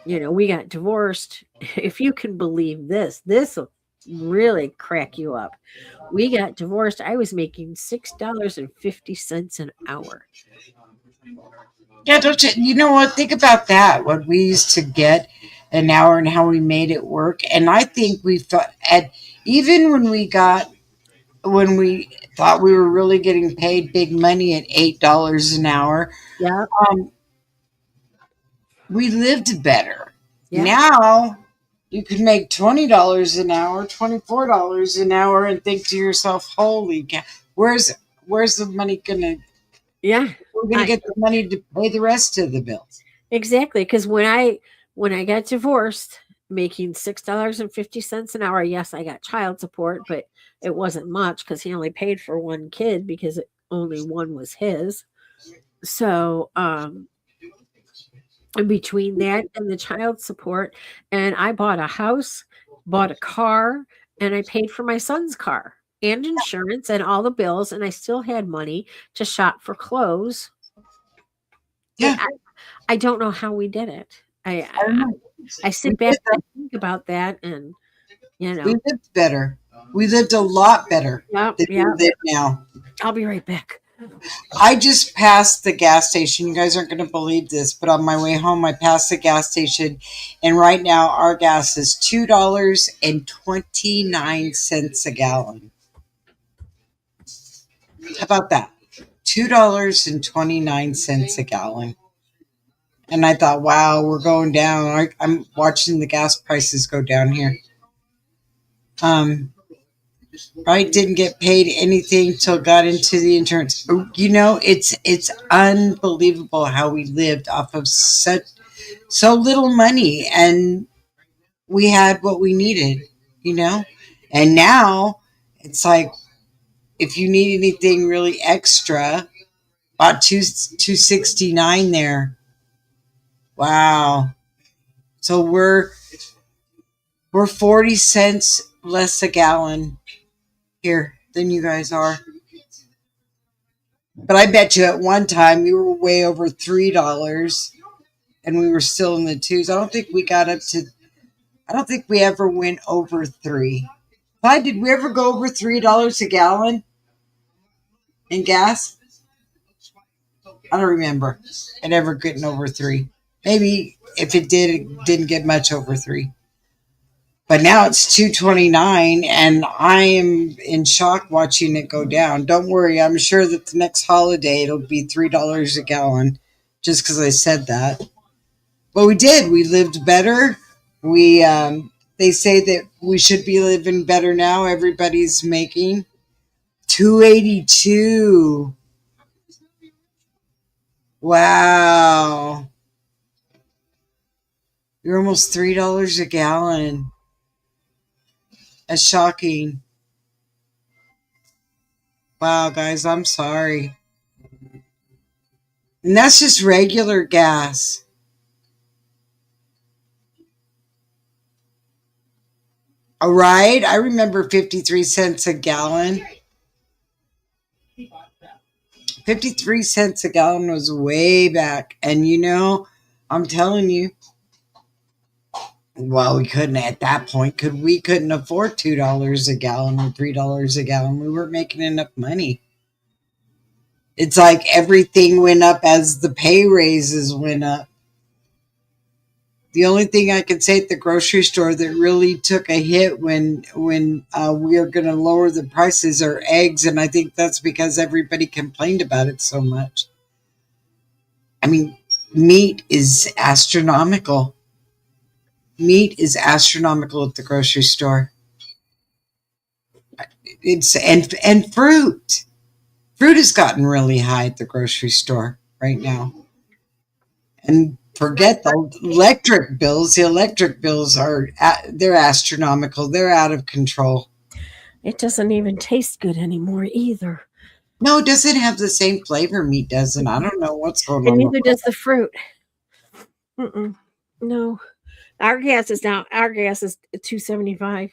we got divorced. If you can believe this will really crack you up. We got divorced. I was making $6.50 an hour. Yeah, don't you? You know what? Think about that. What we used to get an hour and how we made it work. And I think we thought, at even when we thought we were really getting paid big money at $8 an hour, Yeah, um, we lived better. yeah, Now you could make $20 an hour, $24 an hour, and think to yourself, "Holy cow! Where's the money gonna? yeah. We're gonna I get the money to pay the rest of the bills." exactly because when I got divorced, making $6.50 an hour. Yes, I got child support, but it wasn't much because he only paid for one kid because only one was his. So in between that and the child support, and I bought a house, bought a car, and I paid for my son's car and insurance and all the bills, and I still had money to shop for clothes. Yeah, I don't know how we did it. I don't know. I We sit back did that. and think about that, and you We know, lived better. We lived a lot better yeah, than we yeah. live now. I'll be right back. I just passed the gas station. You guys aren't going to believe this, but on my way home, I passed the gas station, and right now our gas is $2.29 a gallon. How about that? $2.29 a gallon. And I thought, wow, we're going down. I'm watching the gas prices go down here. Um, right? Didn't get paid anything till got into the insurance. You know, it's unbelievable how we lived off of so little money, and we had what we needed, you know. And now it's like if you need anything really extra, about 269 there. Wow. So we're 40 cents less a gallon here than you guys are. But I bet you at one time we were way over $3 and we were still in the twos. I don't think we ever went over three. Why did we ever go over $3 a gallon in gas? I don't remember it ever getting over three. Maybe if it did, it didn't get much over three. But now it's 229, and I am in shock watching it go down. Don't worry, I'm sure that the next holiday it'll be $3 a gallon, just because I said that. But we did. We lived better. We they say that we should be living better now. Everybody's making 282. Wow, you're almost $3 a gallon. That's shocking. Wow, guys, I'm sorry. And that's just regular gas. All right. I remember 53 cents a gallon. 53 cents a gallon was way back. And you know, I'm telling you, well, we couldn't at that point. We couldn't afford $2 a gallon or $3 a gallon. We weren't making enough money. It's like everything went up as the pay raises went up. The only thing I can say at the grocery store that really took a hit when we are going to lower the prices are eggs, and I think that's because everybody complained about it so much. I mean, meat is astronomical. Meat is astronomical at the grocery store. It's and fruit. Fruit has gotten really high at the grocery store right now. And forget the electric bills. The electric bills they're astronomical. They're out of control. It doesn't even taste good anymore either. No, it doesn't have the same flavor meat doesn't. I don't know what's going And on. neither does the fruit. No. Our gas is $2.75.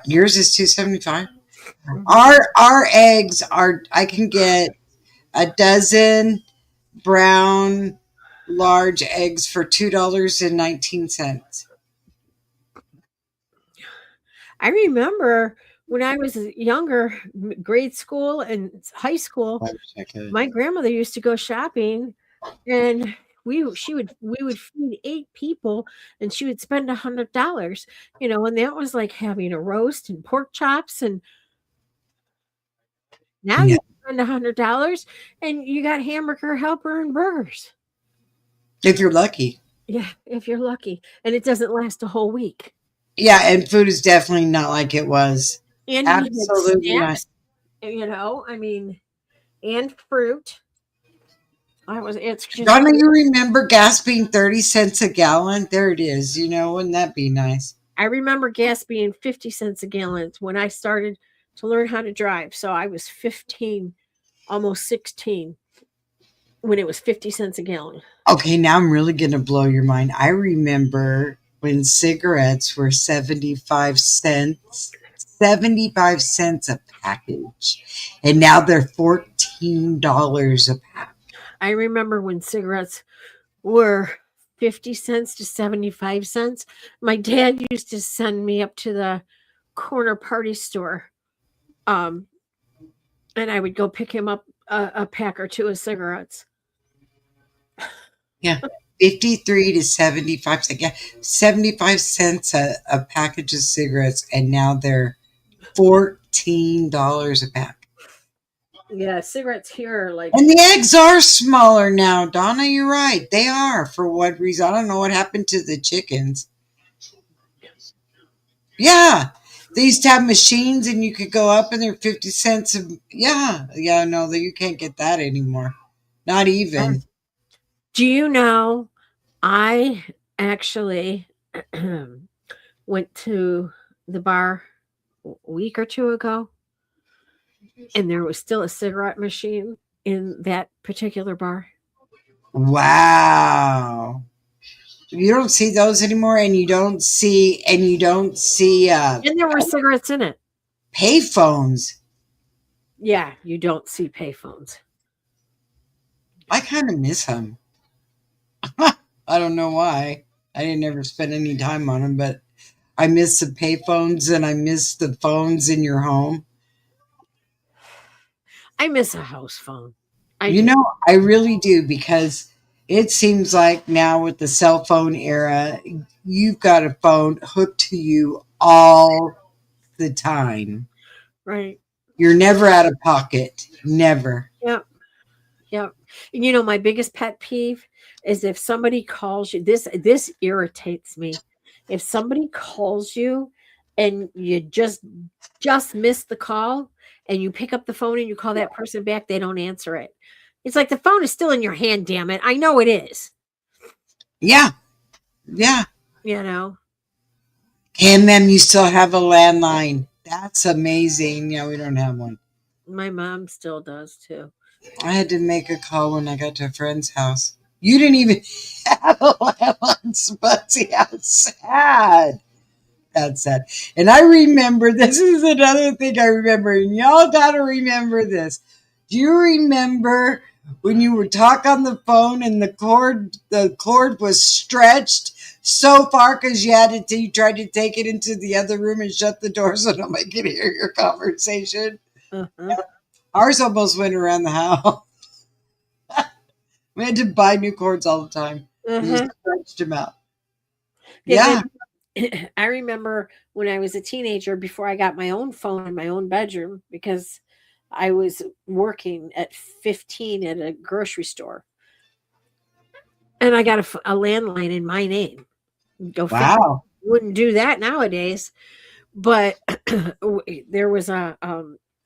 Yours is $2.75. Our eggs are. I can get a dozen brown large eggs for $2.19. I remember when I was younger, grade school and high school, my grandmother used to go shopping, and we would feed 8 people, and she would spend $100. You know, and that was like having a roast and pork chops, and now Yeah. you spend $100 and you got hamburger helper and burgers. If you're lucky. Yeah, if you're lucky, and it doesn't last a whole week. Yeah, and food is definitely not like it was. And Absolutely you had not. snacks, you know, I mean, and fruit. It's just Donna, you remember gas being 30 cents a gallon? There it is. You know, wouldn't that be nice? I remember gas being 50 cents a gallon when I started to learn how to drive. So I was 15, almost 16 when it was 50 cents a gallon. Okay, now I'm really going to blow your mind. I remember when cigarettes were 75 cents. 75 cents a package. And now they're $14 a pack. I remember when cigarettes were 50 cents to 75 cents. My dad used to send me up to the corner party store. And I would go pick him up a pack or two of cigarettes. Yeah. 53 to 75 cents. Yeah, 75 cents a package of cigarettes, and now they're $14 a pack. Yeah, cigarettes here are like. And the eggs are smaller now, Donna. You're right. They are. For what reason? I don't know what happened to the chickens. Yeah. They used to have machines and you could go up and they're 50 cents. Yeah, no, you can't get that anymore. Not even. Do you know I actually went to the bar a week or two ago and there was still a cigarette machine in that particular bar? Wow. You don't see those anymore, and you don't see And there were cigarettes in it. payphones. Yeah, you don't see payphones. I kind of miss them. I don't know why. I didn't ever spend any time on them, but I miss the payphones and I miss the phones in your home. I miss a house phone. I You do. know, I really do, because it seems like now with the cell phone era, you've got a phone hooked to you all the time. Right. You're never out of pocket. Never. Yep. Yep. And you know, my biggest pet peeve is if somebody calls you, this irritates me. If somebody calls you and you just miss the call and you pick up the phone and you call that person back, they don't answer it. It's like the phone is still in your hand, damn it. I know it is. Yeah. Yeah. You know. And then you still have a landline. That's amazing. Yeah, we don't have one. My mom still does too. I had to make a call when I got to a friend's house. You didn't even have a landline, Spudsy. How sad. That's sad. And I remember, this is another thing I remember, and y'all got to remember this. Do you remember when you would talk on the phone and the cord was stretched so far because you tried to take it into the other room and shut the door so nobody could hear your conversation? Uh-huh. Ours almost went around the house. We had to buy new cords all the time. We just Uh-huh. stretched them out. Yeah, Yeah. I remember when I was a teenager before I got my own phone in my own bedroom because I was working at 15 at a grocery store and I got a landline in my name. Go figure. Wow. Wouldn't do that nowadays, but there was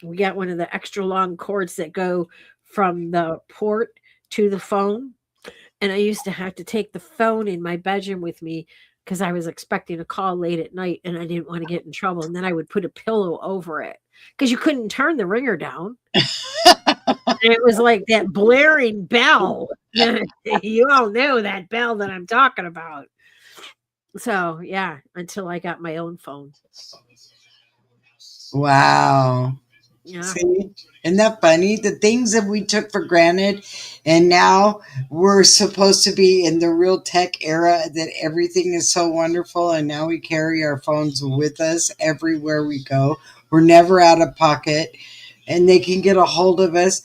we got one of the extra long cords that go from the port to the phone. And I used to have to take the phone in my bedroom with me because I was expecting a call late at night and I didn't want to get in trouble. And then I would put a pillow over it because you couldn't turn the ringer down. And it was like that blaring bell. You all know that bell that I'm talking about. So, yeah, until I got my own phone. Wow. Yeah. See? Isn't that funny? The things that we took for granted, and now we're supposed to be in the real tech era that everything is so wonderful, and now we carry our phones with us everywhere we go. We're never out of pocket, and they can get a hold of us.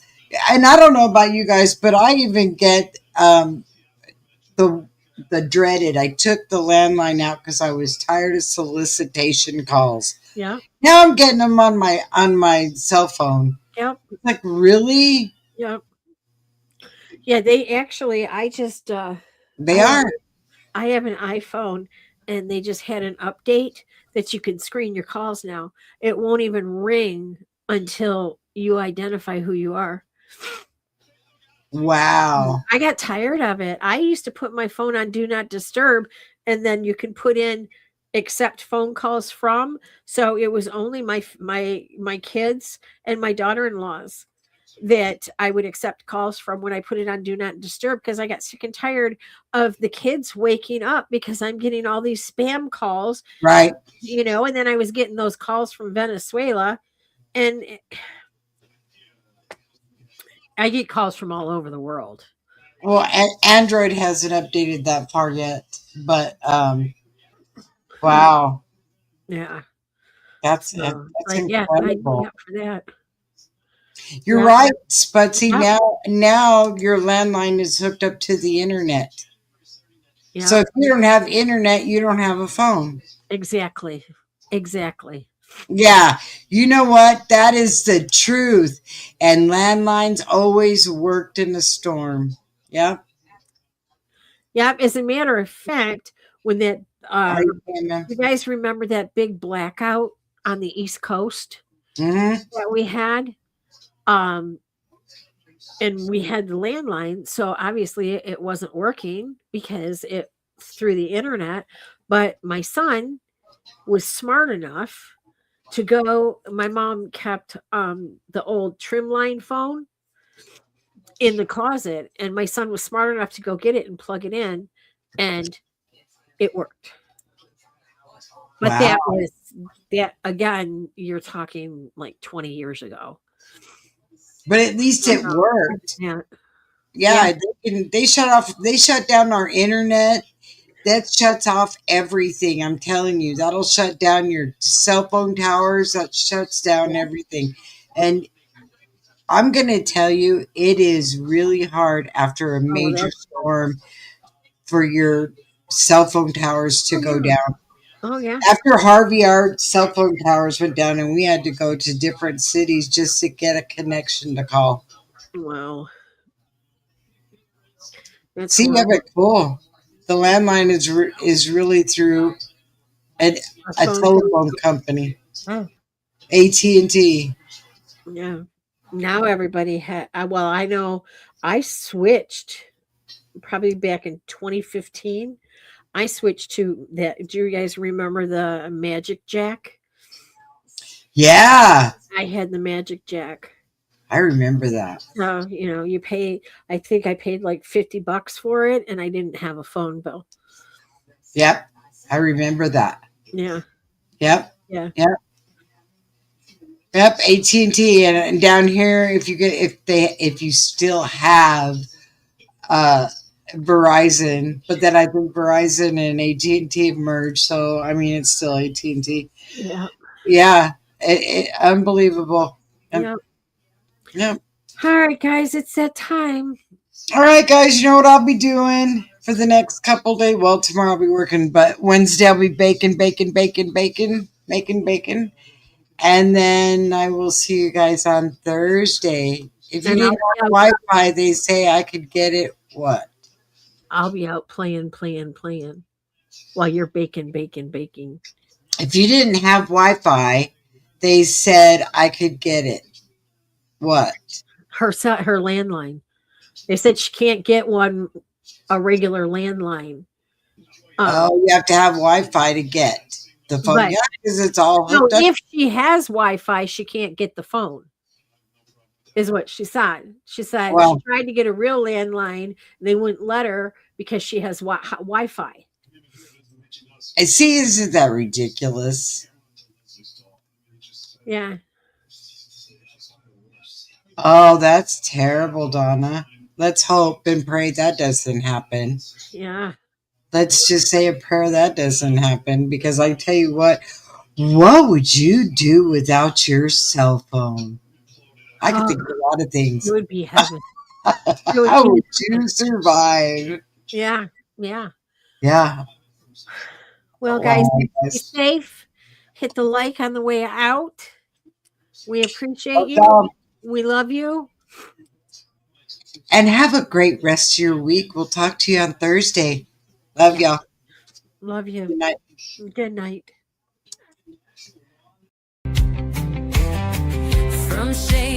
And I don't know about you guys, but I even get the the dreaded. I took the landline out because I was tired of solicitation calls. Yeah. Now I'm getting them on my cell phone. Yep. Like, really? Yep. Yeah, they actually I just They I have are. I have an iPhone and they just had an update that you can screen your calls now. It won't even ring until you identify who you are. Wow. I got tired of it. I used to put my phone on do not disturb and then you can put in accept phone calls from. So it was only my kids and my daughter-in-laws that I would accept calls from when I put it on do not disturb because I got sick and tired of the kids waking up because I'm getting all these spam calls, Right. and then I was getting those calls from Venezuela and I get calls from all over the world. Well, Android hasn't updated that far yet, but wow, Yeah. that's So that's like, yeah, sign me incredible. up for that. You're Yeah. right, but see, Yep. now your landline is hooked up to the internet. So Yeah. if you don't have internet, you don't have a phone. Exactly. Exactly. Yeah, you know what? That is the truth. And landlines always worked in a storm. Yep. Yep. As a matter of fact, when that Are you, Pam? you guys remember that big blackout on the East Coast Hmm. that we had. Um, and we had the landline, so obviously it wasn't working because it through the internet. But my son was smart enough to go. My mom kept the old trim line phone in the closet, and my son was smart enough to go get it and plug it in, and it worked. But Wow. that was that again, you're talking like 20 years ago. But at least it worked. Yeah. Yeah. Yeah, they shut down our internet. That shuts off everything. I'm telling you, that'll shut down your cell phone towers. That shuts down everything. And I'm going to tell you, it is really hard after a Oh, major that's true. storm for your cell phone towers to Oh, go yeah. down. Oh, yeah. After Harvey, our cell phone towers went down, and we had to go to different cities just to get a connection to call. Wow. That's See, yeah, horrible. but cool. The landline is really through an, A a phone telephone company, Oh, AT&T. yeah. Now everybody had, well, I know I switched probably back in 2015. I switched to that. Do you guys remember the Magic Jack? Yeah, I had the Magic Jack. I remember that. So, you pay, I think I paid like $50 for it and I didn't have a phone bill. Yep, I remember that. Yeah. Yep, Yeah. yep, yep. AT&T, and down here, if you still have uh, Verizon, but then I think Verizon and AT&T have merged, so I mean it's still AT&T. Yeah. Yeah, unbelievable. Yep, Yeah. yep. All right, guys, it's that time. All right, guys, you know what I'll be doing for the next couple days? Well, tomorrow I'll be working, but Wednesday I'll be baking, making bacon. And then I will see you guys on Thursday. If you And didn't have Wi Fi, they say I could get it. What? I'll be out playing while you're baking. If you didn't have Wi Fi, they said I could get it. What? Her landline. They said she can't get a regular landline. Oh, you have to have Wi Fi to get the phone. But Yeah, because it's all no, hooked up. if she has Wi-Fi, she can't get the phone. Is what she said. She said she Well, tried to get a real landline. They wouldn't let her because she has Wi-Fi. and see, isn't that ridiculous? Yeah. Oh, that's terrible, Donna. Let's hope and pray that doesn't happen. Yeah. Let's just say a prayer that doesn't happen, because I tell you what would you do without your cell phone? I could Oh, think of a lot of it things. would be heaven. It would How be would heaven. you survive? Yeah. Yeah. Yeah. Well, guys, Wow, be guys. safe. Hit the like on the way out. We appreciate you. Welcome. We love you. And have a great rest of your week. We'll talk to you on Thursday. Love y'all. Love you. Good night. Good night. From shame